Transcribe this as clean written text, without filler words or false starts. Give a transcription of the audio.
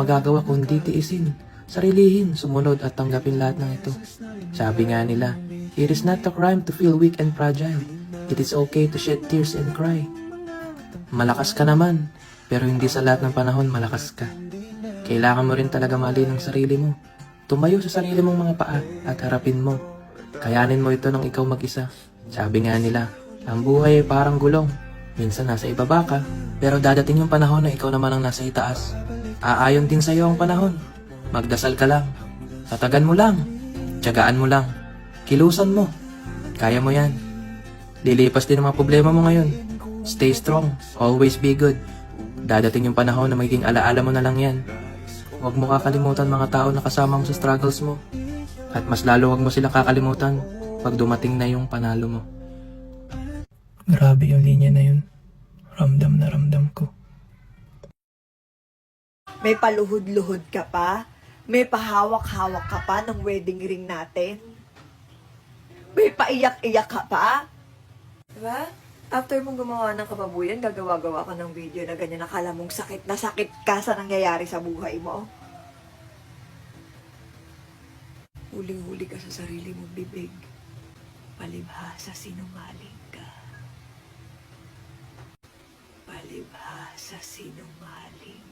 magagawa kundi tiisin, sarilihin, sumunod at tanggapin lahat ng ito. Sabi nga nila, it is not a crime to feel weak and fragile. It is okay to shed tears and cry. Malakas ka naman, pero hindi sa lahat ng panahon malakas ka. Kailangan mo rin talaga mahalin ang sarili mo. Tumayo sa sarili mong mga paa at harapin mo. Kayanin mo ito ng ikaw mag-isa. Sabi nga nila, ang buhay ay parang gulong. Minsan nasa ibaba ka, pero dadating yung panahon na ikaw naman ang nasa itaas. Aayon din sa iyo ang panahon. Magdasal ka lang. Tatagan mo lang. Tiyagaan mo lang. Kilusan mo. Kaya mo yan. Lilipas din ang mga problema mo ngayon. Stay strong. Always be good. Dadating yung panahon na magiging alaala mo na lang yan. Huwag mo kakalimutan mga tao na kasama mo sa struggles mo. At mas lalo huwag mo sila kakalimutan pag dumating na yung panalo mo. Grabe yung linya na yun. Ramdam na ramdam ko. May paluhod-luhod ka pa? May pahawak-hawak ka pa ng wedding ring natin? May paiyak-iyak ka pa? Diba? After mong gumawa ng kababuyan, gagawa-gawa ka ng video na ganyan, nakala mong sakit na sakit ka sa nangyayari sa buhay mo. Huling-huli ka sa sarili mong bibig. Palibhasa sinungaling ka. Palibhasa sinungaling